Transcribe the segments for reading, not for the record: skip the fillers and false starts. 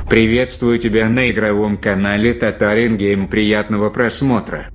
Приветствую тебя на игровом канале Татарин Гейм. Приятного просмотра.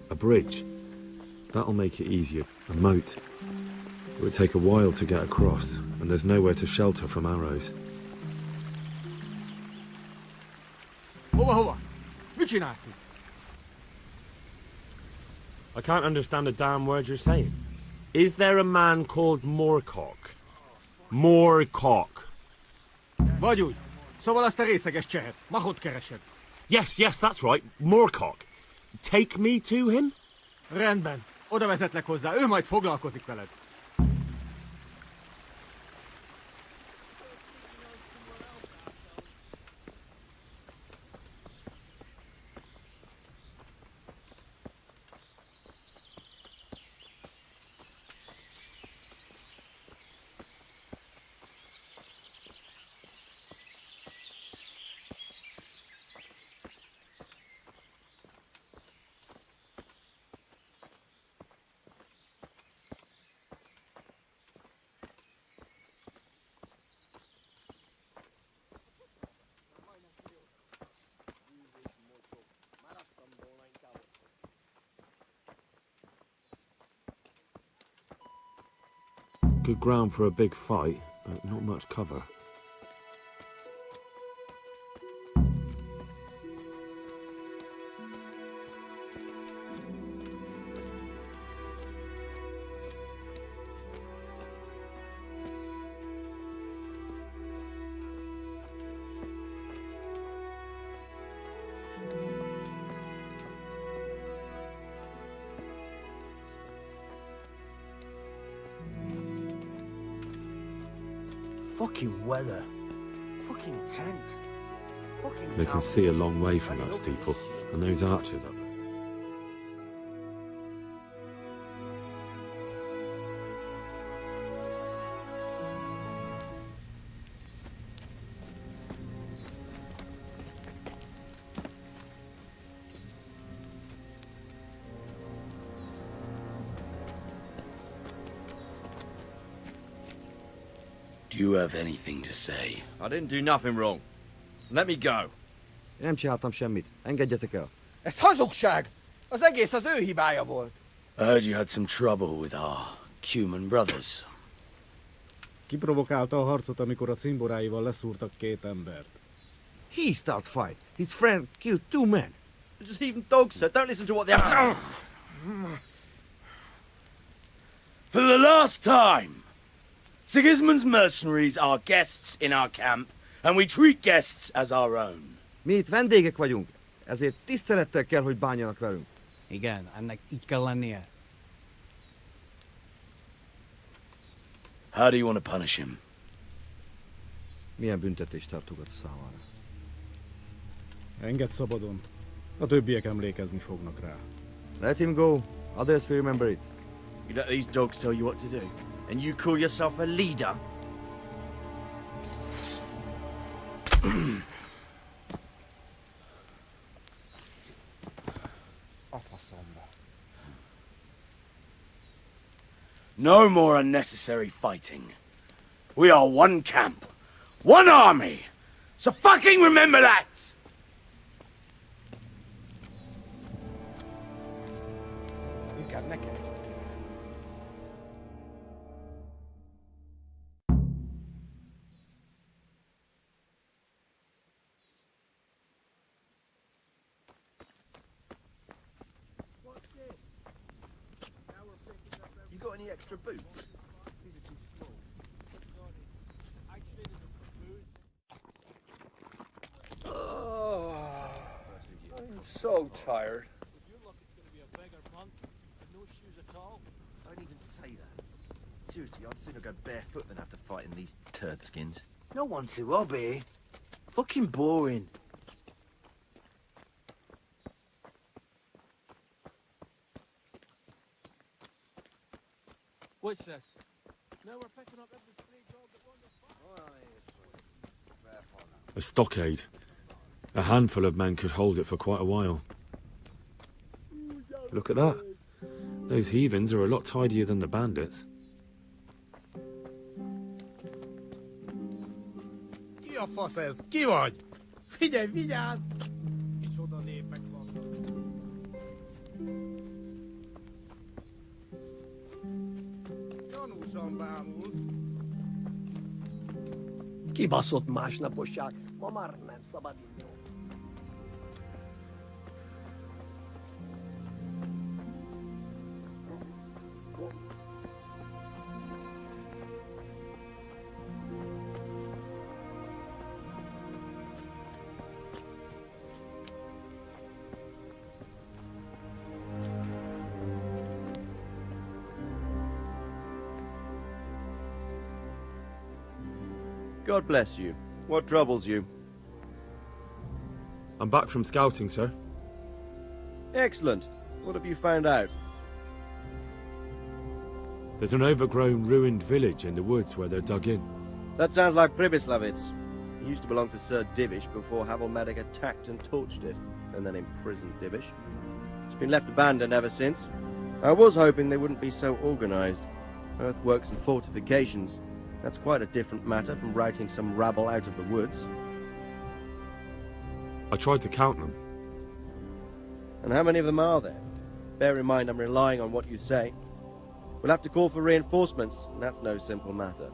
A bridge. That'll make it easier. A moat. It would take a while to get across, and there's nowhere to shelter from arrows. Hova? Mit csinálsz itt? I can't understand a damn word you're saying. Is there a man called Moorcock? Moorcock. Vagy úgy. Szóval azt a részeges csehet. Mahot keresed. Yes, that's right. Moorcock. Take me to him? Rendben. Oda vezetlek hozzá. Ő majd foglalkozik veled. Good ground for a big fight, but not much cover. Fucking weather. Fucking tense. Fucking They can see a long way from that steeple, and those arches up there. Do you have anything to say? I didn't do nothing wrong. Let me go. Nem csináltam semmit. Engedjetek el. Ez hazugság! Az egész az ő hibája volt. I heard you had some trouble with our Cuman brothers. Kiprovokálta a harcot, amikor a cimboráival leszúrtak két embert. He start fight. His friend killed 2 men. Just even dogs, sir. Don't listen to what they're... For the last time! Sigismund's mercenaries are guests in our camp, and we treat guests as our own. Mi itt vendégek vagyunk, ezért tisztelettel kell, hogy bánjanak velünk. Igen, ennek így kell lennie. How do you want to punish him? Milyen büntetést tartogatsz számára? Engedd szabadon. A többiek emlékezni fognak rá. Let him go. Others will remember it. You let these dogs tell you what to do, and you call yourself a leader? A faszomba. No more unnecessary fighting. We are one camp, one army. So fucking remember that! Inkább neked. extra boots? Oh, I'm so tired. Don't even say that. Seriously, I'd sooner go barefoot than have to fight in these turd skins. No one to, I'll be. Fucking boring. What's this? No, we're picking up every stray dog that wanders by. A stockade. A handful of men could hold it for quite a while. Look at that. Those heathens are a lot tidier than the bandits. Ki a fasz ez? Ki vagy? Figyelj, vigyázz! Micsoda népek vannak. Gyanúsan bámulsz. Kibaszott másnaposság. Ma már nem szabad inni. God bless you. What troubles you? I'm back from scouting, sir. Excellent. What have you found out? There's an overgrown, ruined village in the woods where they're dug in. That sounds like Pribyslavitz. It used to belong to Sir Divish before Havelmedic attacked and torched it, and then imprisoned Divish. It's been left abandoned ever since. I was hoping they wouldn't be so organized. Earthworks and fortifications. That's quite a different matter from routing some rabble out of the woods. I tried to count them. And how many of them are there? Bear in mind I'm relying on what you say. We'll have to call for reinforcements, and that's no simple matter.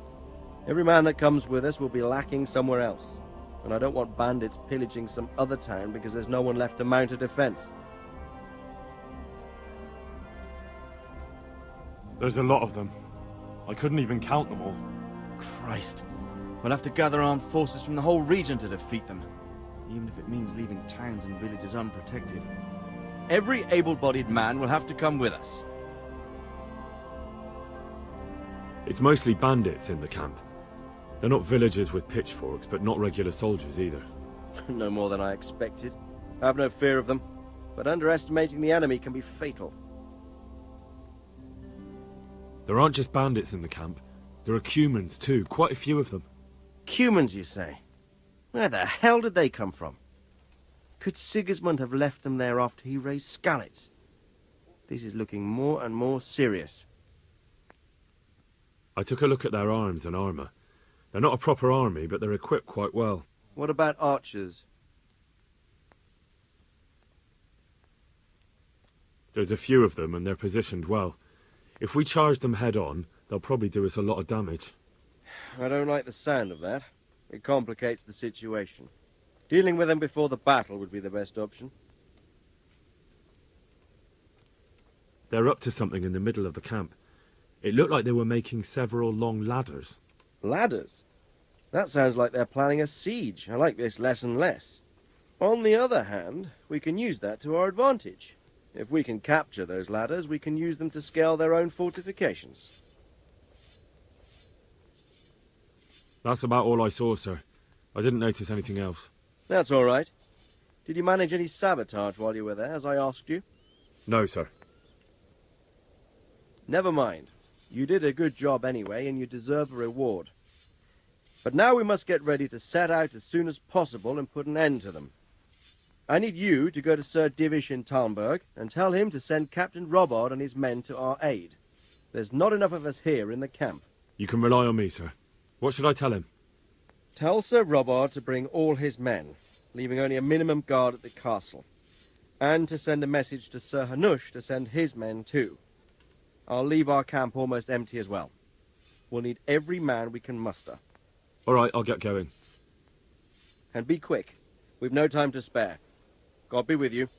Every man that comes with us will be lacking somewhere else. And I don't want bandits pillaging some other town because there's no one left to mount a defense. There's a lot of them. I couldn't even count them all. Christ. We'll have to gather armed forces from the whole region to defeat them. Even if it means leaving towns and villages unprotected. Every able-bodied man will have to come with us. It's mostly bandits in the camp. They're not villagers with pitchforks, but not regular soldiers either. No more than I expected. I have no fear of them, but underestimating the enemy can be fatal. There aren't just bandits in the camp. There are Cumans too, quite a few of them. Cumans, you say? Where the hell did they come from? Could Sigismund have left them there after he raised Skalitz? This is looking more and more serious. I took a look at their arms and armour. They're not a proper army, but they're equipped quite well. What about archers? There's a few of them, and they're positioned well. If we charge them head-on, they'll probably do us a lot of damage. I don't like the sound of that. It complicates the situation. Dealing with them before the battle would be the best option. They're up to something in the middle of the camp. It looked like they were making several long ladders. Ladders? That sounds like they're planning a siege. I like this less and less. On the other hand, we can use that to our advantage. If we can capture those ladders, we can use them to scale their own fortifications. That's about all I saw, sir. I didn't notice anything else. That's all right. Did you manage any sabotage while you were there, as I asked you? No, sir. Never mind. You did a good job anyway, and you deserve a reward. But now we must get ready to set out as soon as possible and put an end to them. I need you to go to Sir Divish in Talmberg and tell him to send Captain Robard and his men to our aid. There's not enough of us here in the camp. You can rely on me, sir. What should I tell him? Tell Sir Robard to bring all his men, leaving only a minimum guard at the castle. And to send a message to Sir Hanush to send his men too. I'll leave our camp almost empty as well. We'll need every man we can muster. All right, I'll get going. And be quick. We've no time to spare. God be with you.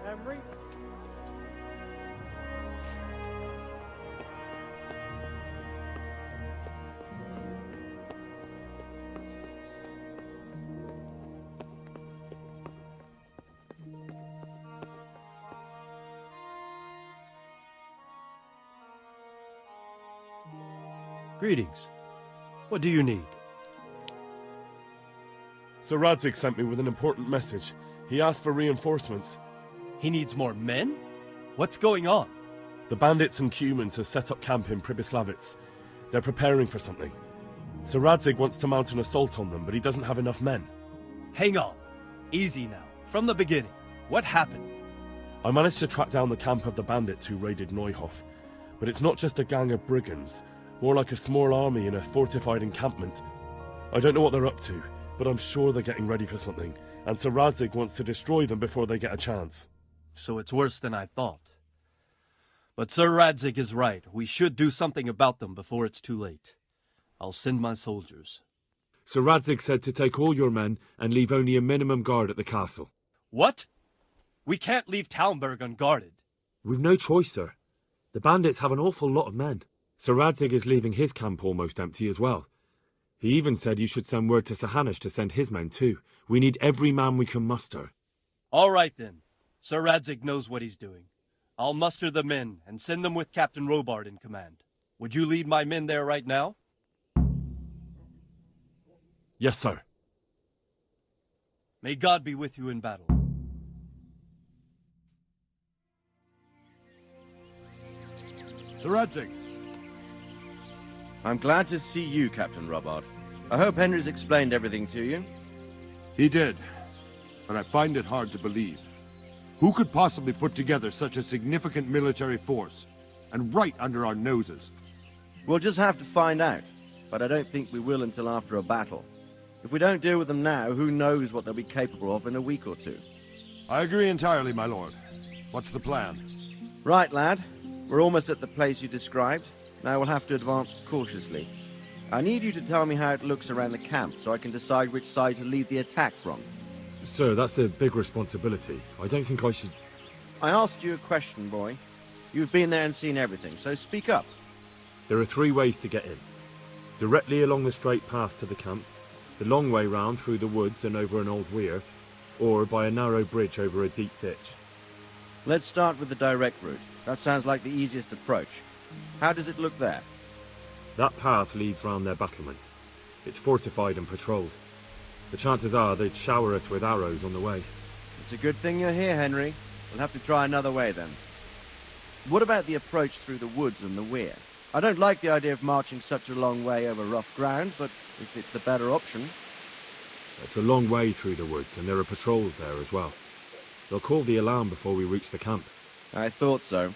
Henry? Greetings. What do you need? Sir Radzig sent me with an important message. He asked for reinforcements. He needs more men? What's going on? The bandits and humans have set up camp in Pribyslavitz. They're preparing for something. Sir Radzig wants to mount an assault on them, but he doesn't have enough men. Hang on. Easy now. From the beginning. What happened? I managed to track down the camp of the bandits who raided Neuhof. But it's not just a gang of brigands. More like a small army in a fortified encampment. I don't know what they're up to, but I'm sure they're getting ready for something, and Sir Radzig wants to destroy them before they get a chance. So it's worse than I thought. But Sir Radzig is right. We should do something about them before it's too late. I'll send my soldiers. Sir Radzig said to take all your men and leave only a minimum guard at the castle. What? We can't leave Talmberg unguarded. We've no choice, sir. The bandits have an awful lot of men. Sir Radzig is leaving his camp almost empty as well. He even said you should send word to Sahanish to send his men too. We need every man we can muster. All right then. Sir Radzig knows what he's doing. I'll muster the men and send them with Captain Robard in command. Would you lead my men there right now? Yes, sir. May God be with you in battle. Sir Radzig. I'm glad to see you, Captain Robard. I hope Henry's explained everything to you. He did, but I find it hard to believe. Who could possibly put together such a significant military force, and right under our noses? We'll just have to find out, but I don't think we will until after a battle. If we don't deal with them now, who knows what they'll be capable of in a week or two. I agree entirely, my lord. What's the plan? Right, lad. We're almost at the place you described. Now we'll have to advance cautiously. I need you to tell me how it looks around the camp so I can decide which side to lead the attack from. Sir, that's a big responsibility. I don't think I should... I asked you a question, boy. You've been there and seen everything, so speak up. There are 3 ways to get in. Directly along the straight path to the camp, the long way round through the woods and over an old weir, or by a narrow bridge over a deep ditch. Let's start with the direct route. That sounds like the easiest approach. How does it look there? That path leads round their battlements. It's fortified and patrolled. The chances are they'd shower us with arrows on the way. It's a good thing you're here, Henry. We'll have to try another way then. What about the approach through the woods and the weir? I don't like the idea of marching such a long way over rough ground, but if it's the better option... It's a long way through the woods, and there are patrols there as well. They'll call the alarm before we reach the camp. I thought so.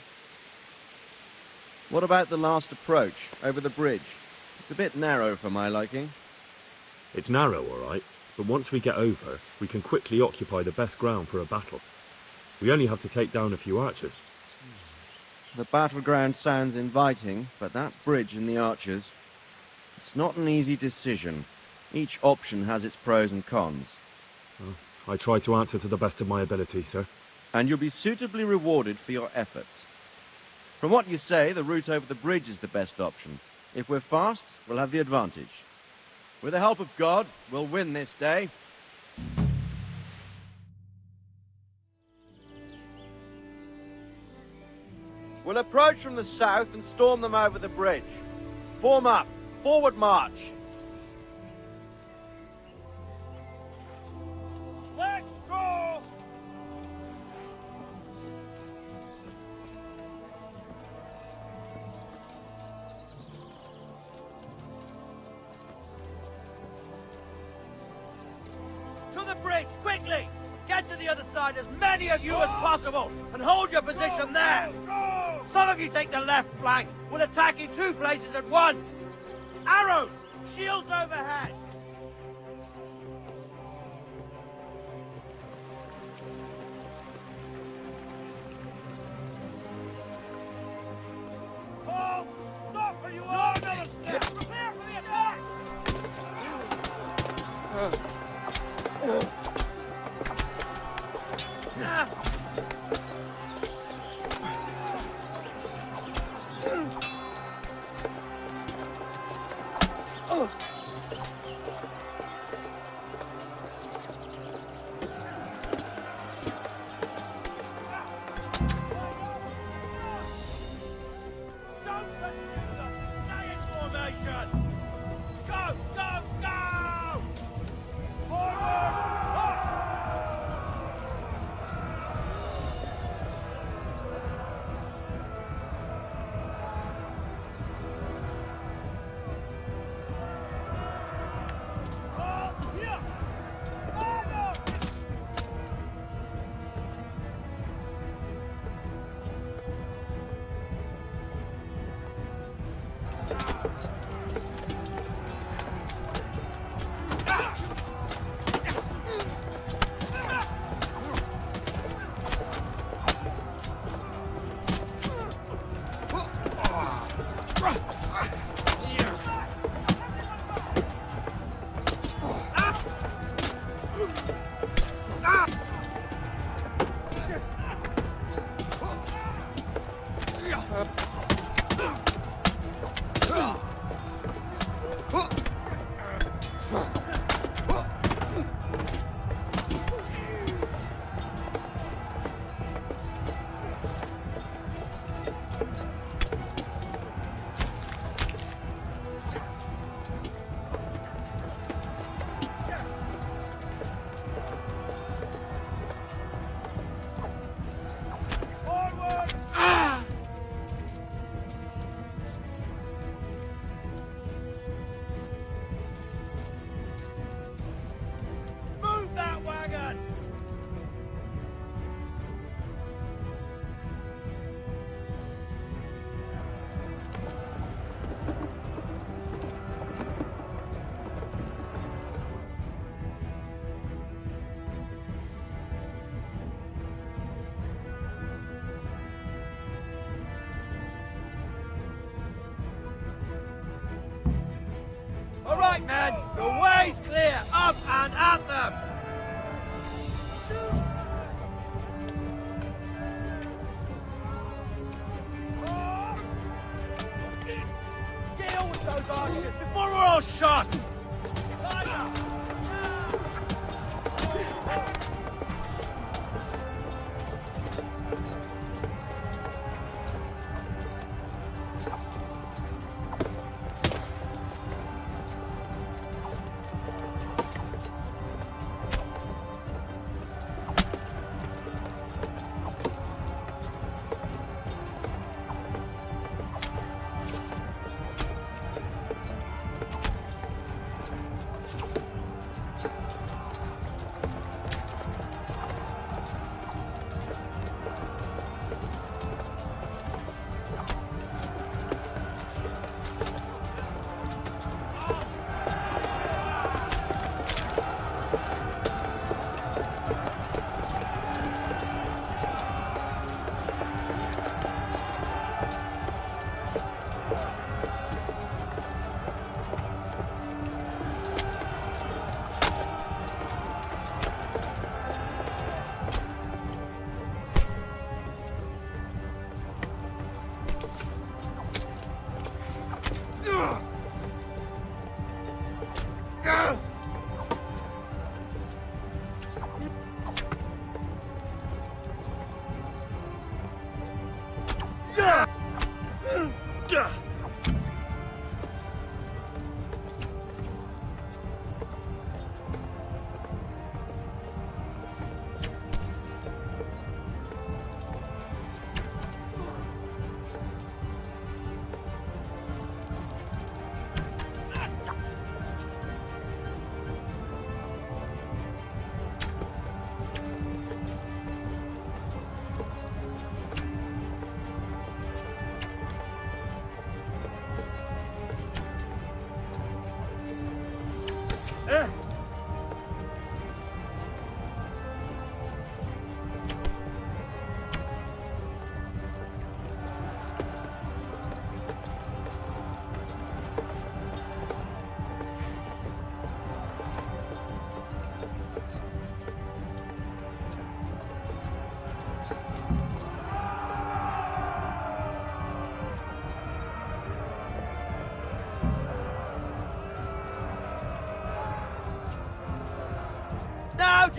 What about the last approach, over the bridge? It's a bit narrow for my liking. It's narrow, all right, but once we get over, we can quickly occupy the best ground for a battle. We only have to take down a few archers. The battleground sounds inviting, but that bridge and the archers... It's not an easy decision. Each option has its pros and cons. Well, I try to answer to the best of my ability, sir. And you'll be suitably rewarded for your efforts. From what you say, the route over the bridge is the best option. If we're fast, we'll have the advantage. With the help of God, we'll win this day. We'll approach from the south and storm them over the bridge. Form up. Forward march. Let's go! To the bridge, quickly! Get to the other side, as many of you as possible, and hold your position there! Some of you take the left flank. We'll attack in 2 places at once! Arrows! Shields overhead! Oh, stop where you are! Another step! Prepare for the attack! right, men! The way's clear! Up and at them! Deal with those archers before we're all shot!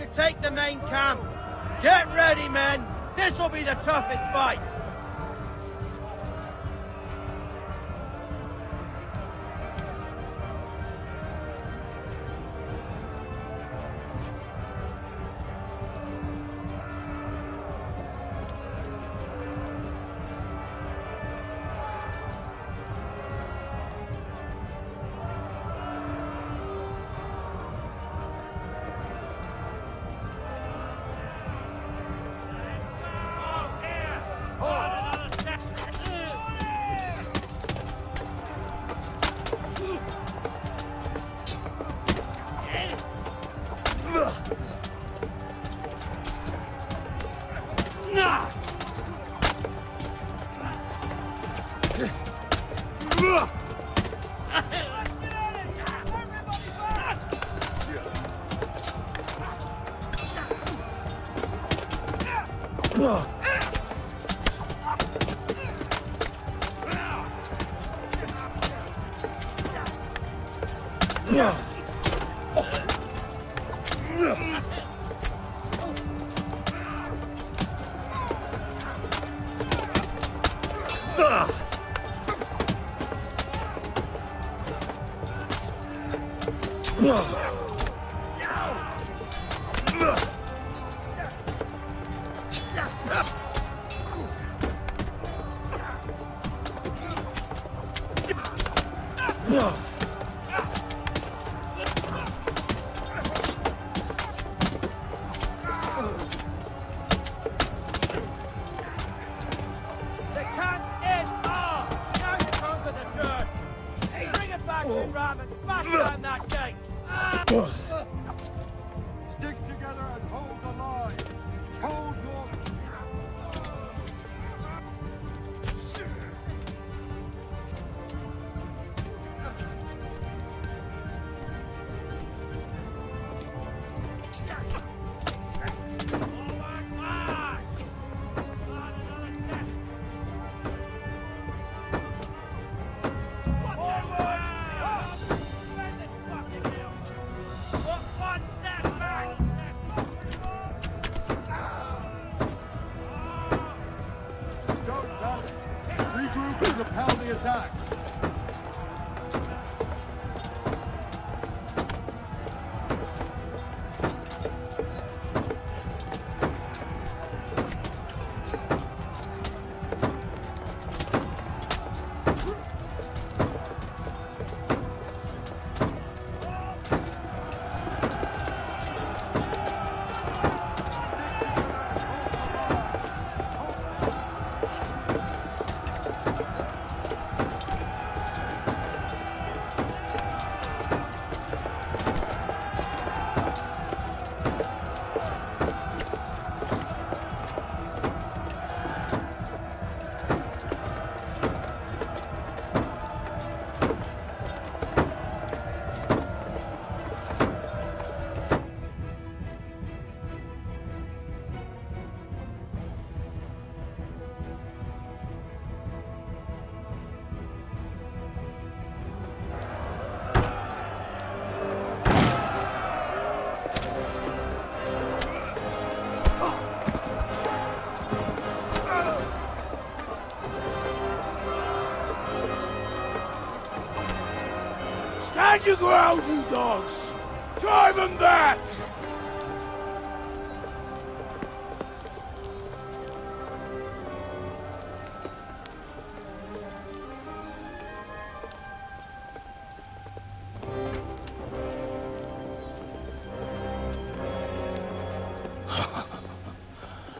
to take the main camp. Get ready, men. This will be the toughest fight. Stick together and hold the line. Hold your... Regroup and repel the attack. Stand your ground, you dogs! Drive them back!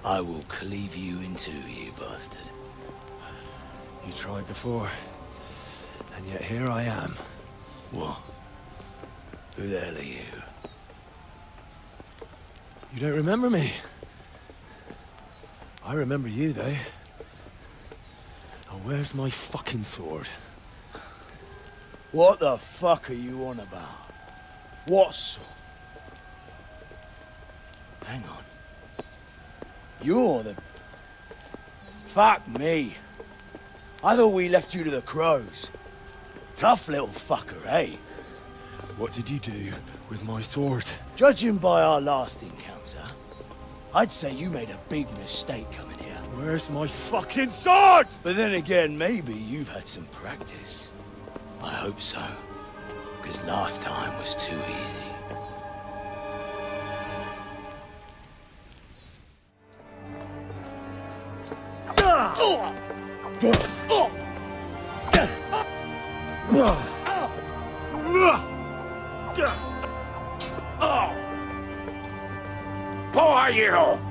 I will cleave you in two, you bastard. You tried before, and yet here I am. What? Who the hell are you? You don't remember me? I remember you, though. And where's my fucking sword? What the fuck are you on about? What sword? Hang on. You're the... Fuck me. I thought we left you to the crows. Tough little fucker, eh? What did you do with my sword? Judging by our last encounter, I'd say you made a big mistake coming here. Where's my fucking sword? But then again, maybe you've had some practice. I hope so. Because last time was too easy. Who are you?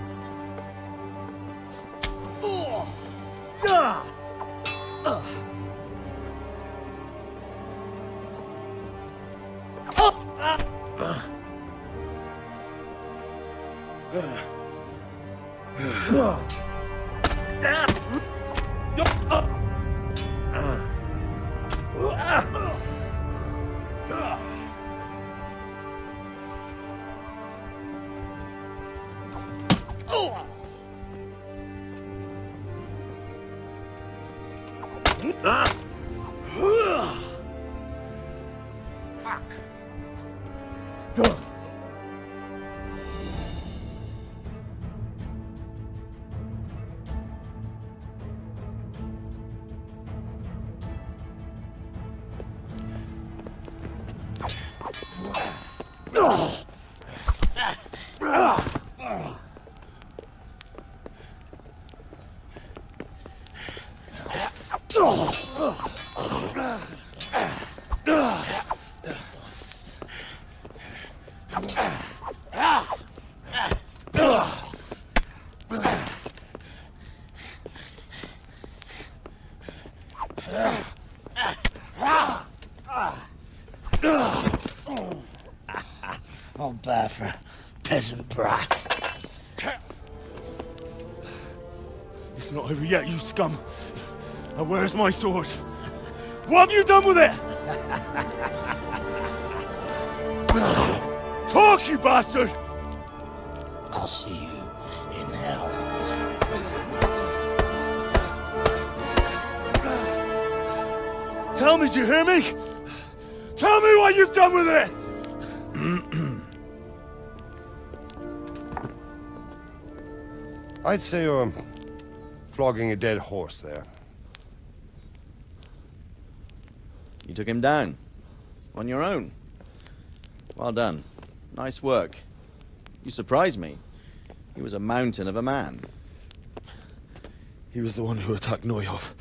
Not bad for a peasant brat. It's not over yet, you scum. Now where's my sword? What have you done with it? Talk, you bastard! I'll see you in hell. Tell me, do you hear me? Tell me what you've done with it! I'd say you're flogging a dead horse there. You took him down. On your own. Well done. Nice work. You surprised me. He was a mountain of a man. He was the one who attacked Neuhoff.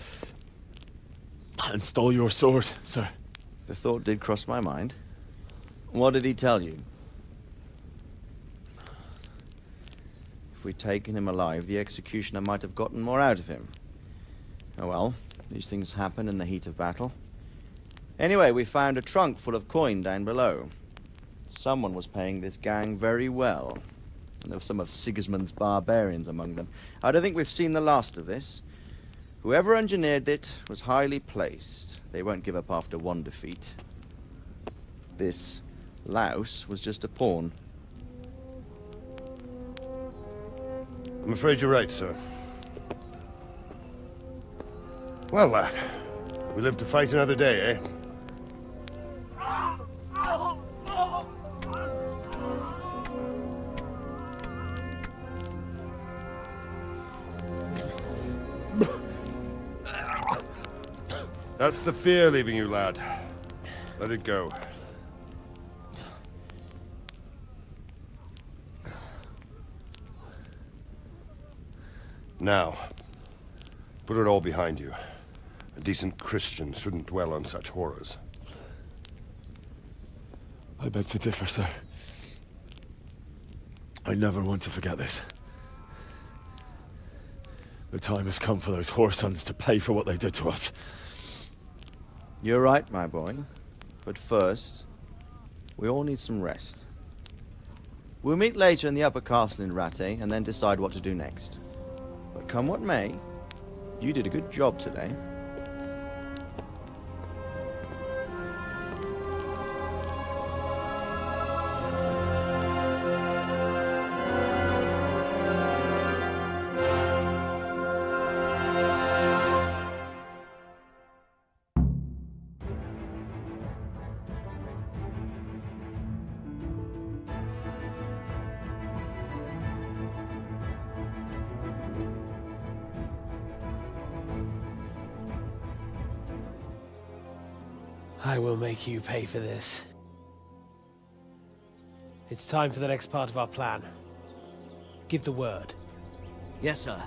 And stole your sword, sir. The thought did cross my mind. What did he tell you? If we'd taken him alive, the executioner might have gotten more out of him. Oh well, these things happen in the heat of battle. Anyway, we found a trunk full of coin down below. Someone was paying this gang very well. And there were some of Sigismund's barbarians among them. I don't think we've seen the last of this. Whoever engineered it was highly placed. They won't give up after one defeat. This louse was just a pawn. I'm afraid you're right, sir. Well, lad, we live to fight another day, eh? That's the fear leaving you, lad. Let it go. Now, put it all behind you. A decent Christian shouldn't dwell on such horrors. I beg to differ, sir. I never want to forget this. The time has come for those whoresons to pay for what they did to us. You're right, my boy. But first, we all need some rest. We'll meet later in the upper castle in Rattay and then decide what to do next. But come what may, you did a good job today. I will make you pay for this. It's time for the next part of our plan. Give the word. Yes, sir.